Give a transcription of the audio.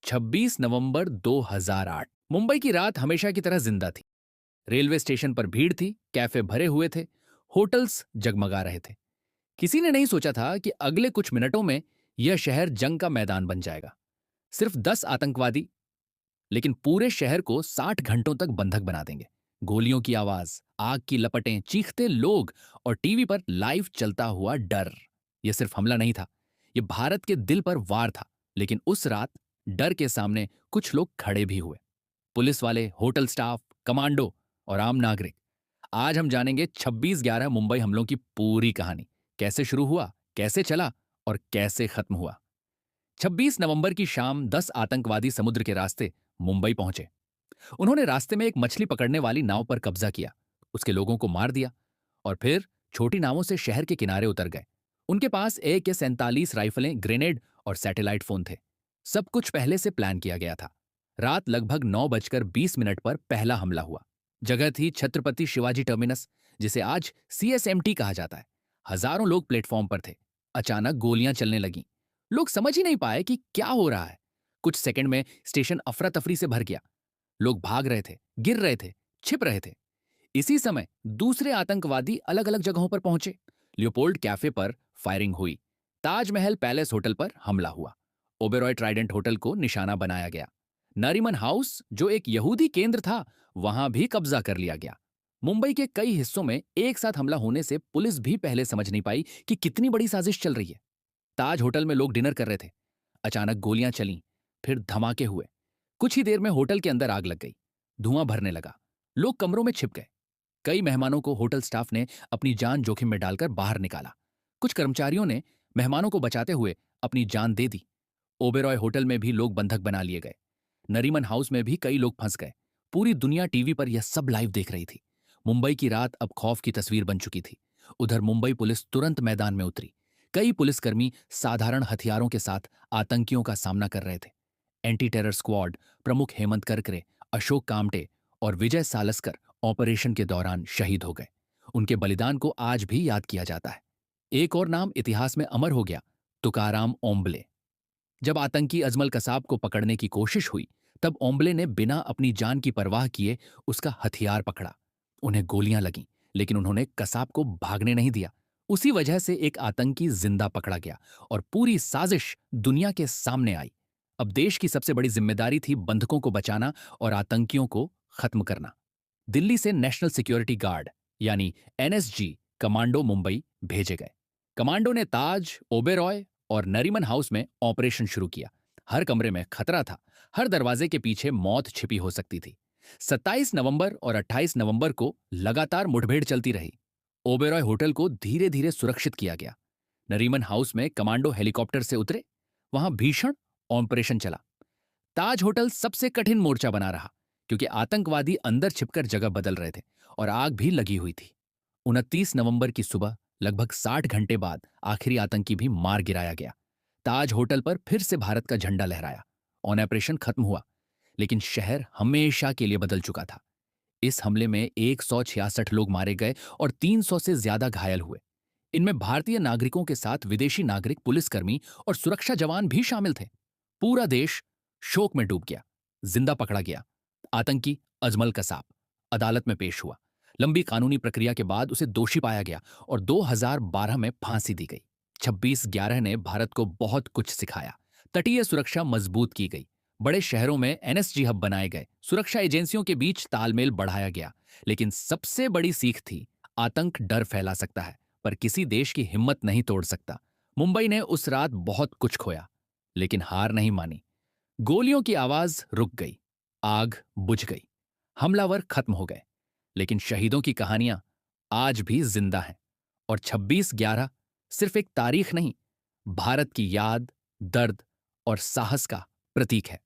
26 नवंबर 2008। मुंबई की रात हमेशा की तरह जिंदा थी। रेलवे स्टेशन पर भीड़ थी, कैफे भरे हुए थे, होटल्स जगमगा रहे थे। किसी ने नहीं सोचा था कि अगले कुछ मिनटों में यह शहर जंग का मैदान बन जाएगा। सिर्फ 10 आतंकवादी, लेकिन पूरे शहर को 60 घंटों तक बंधक बना देंगे। गोलियों की आवाज, आग की लपटें, चीखते लोग और टीवी पर लाइव चलता हुआ डर। यह सिर्फ हमला नहीं था, यह भारत के दिल पर वार था। लेकिन उस रात डर के सामने कुछ लोग खड़े भी हुए। पुलिस वाले, होटल स्टाफ, कमांडो और आम नागरिक। आज हम जानेंगे 26/11 मुंबई हमलों की पूरी कहानी। कैसे शुरू हुआ, कैसे चला और कैसे खत्म हुआ। 26 नवंबर की शाम 10 आतंकवादी समुद्र के रास्ते मुंबई पहुंचे। उन्होंने रास्ते में एक मछली पकड़ने वाली नाव पर कब्जा किया, उसके लोगों को मार दिया और फिर छोटी नावों से शहर के किनारे उतर गए। उनके पास AK-47 राइफलें, ग्रेनेड और सैटेलाइट फोन थे। सब कुछ पहले से प्लान किया गया था। रात लगभग 9:20 पर पहला हमला हुआ। जगह थी छत्रपति शिवाजी टर्मिनस, जिसे आज CSMT कहा जाता है। हजारों लोग प्लेटफॉर्म पर थे। अचानक गोलियां चलने लगीं। लोग समझ ही नहीं पाए कि क्या हो रहा है। कुछ सेकंड में स्टेशन अफरा तफरी से भर गया। लोग भाग रहे थे, गिर रहे थे, छिप रहे थे। इसी समय दूसरे आतंकवादी अलग अलग जगहों पर पहुंचे। लियोपोल्ड कैफे पर फायरिंग हुई। ताजमहल पैलेस होटल पर हमला हुआ। ओबेरॉय ट्राइडेंट होटल को निशाना बनाया गया। नरीमन हाउस, जो एक यहूदी केंद्र था, वहां भी कब्जा कर लिया गया। मुंबई के कई हिस्सों में एक साथ हमला होने से पुलिस भी पहले समझ नहीं पाई कि कितनी बड़ी साजिश चल रही है। ताज होटल में लोग डिनर कर रहे थे। अचानक गोलियां चलीं, फिर धमाके हुए। कुछ ही देर में होटल के अंदर आग लग गई। धुआं भरने लगा। लोग कमरों में छिप गए। कई मेहमानों को होटल स्टाफ ने अपनी जान जोखिम में डालकर बाहर निकाला। कुछ कर्मचारियों ने मेहमानों को बचाते हुए अपनी जान दे दी। ओबेरॉय होटल में भी लोग बंधक बना लिए गए। नरीमन हाउस में भी कई लोग फंस गए। पूरी दुनिया टीवी पर यह सब लाइव देख रही थी। मुंबई की रात अब खौफ की तस्वीर बन चुकी थी। उधर मुंबई पुलिस तुरंत मैदान में उतरी। कई पुलिसकर्मी साधारण हथियारों के साथ आतंकियों का सामना कर रहे थे। एंटी टेरर स्क्वाड प्रमुख हेमंत करकरे, अशोक कामटे और विजय सालस्कर ऑपरेशन के दौरान शहीद हो गए। उनके बलिदान को आज भी याद किया जाता है। एक और नाम इतिहास में अमर हो गया, तुकाराम ओम्बले। जब आतंकी अजमल कसाब को पकड़ने की कोशिश हुई, तब ओम्बले ने बिना अपनी जान की परवाह किए उसका हथियार पकड़ा। उन्हें गोलियां लगीं, लेकिन उन्होंने कसाब को भागने नहीं दिया। उसी वजह से एक आतंकी जिंदा पकड़ा गया और पूरी साजिश दुनिया के सामने आई। अब देश की सबसे बड़ी जिम्मेदारी थी बंधकों को बचाना और आतंकियों को खत्म करना। दिल्ली से नेशनल सिक्योरिटी गार्ड यानी NSG कमांडो मुंबई भेजे गए। कमांडो ने ताज, ओबेरॉय और नरीमन हाउस में ऑपरेशन शुरू किया। हर कमरे में खतरा था, हर दरवाजे के पीछे मौत छिपी हो सकती थी। 27 नवंबर और 28 नवंबर को लगातार मुठभेड़ चलती रही। ओबेरॉय होटल को धीरे धीरे सुरक्षित किया गया। नरीमन हाउस में कमांडो हेलीकॉप्टर से उतरे। वहां भीषण ऑपरेशन चला। ताज होटल सबसे कठिन मोर्चा बना रहा, क्योंकि आतंकवादी अंदर छिपकर जगह बदल रहे थे और आग भी लगी हुई थी। 29 नवंबर की सुबह लगभग 60 घंटे बाद आखिरी आतंकी भी मार गिराया गया। ताज होटल पर फिर से भारत का झंडा लहराया। ऑपरेशन खत्म हुआ, लेकिन शहर हमेशा के लिए बदल चुका था। इस हमले में 166 लोग मारे गए और 300 से ज्यादा घायल हुए। इनमें भारतीय नागरिकों के साथ विदेशी नागरिक, पुलिसकर्मी और सुरक्षा जवान भी शामिल थे। पूरा देश शोक में डूब गया। जिंदा पकड़ा गया आतंकी अजमल कसाब अदालत में पेश हुआ। लंबी कानूनी प्रक्रिया के बाद उसे दोषी पाया गया और 2012 में फांसी दी गई। 26/11 ने भारत को बहुत कुछ सिखाया। तटीय सुरक्षा मजबूत की गई। बड़े शहरों में NSG हब बनाए गए। सुरक्षा एजेंसियों के बीच तालमेल बढ़ाया गया। लेकिन सबसे बड़ी सीख थी, आतंक डर फैला सकता है, पर किसी देश की हिम्मत नहीं तोड़ सकता। मुंबई ने उस रात बहुत कुछ खोया, लेकिन हार नहीं मानी। गोलियों की आवाज रुक गई, आग बुझ गई, हमलावर खत्म हो गए, लेकिन शहीदों की कहानियां आज भी जिंदा हैं। और 26/11 सिर्फ एक तारीख नहीं, भारत की याद, दर्द और साहस का प्रतीक है।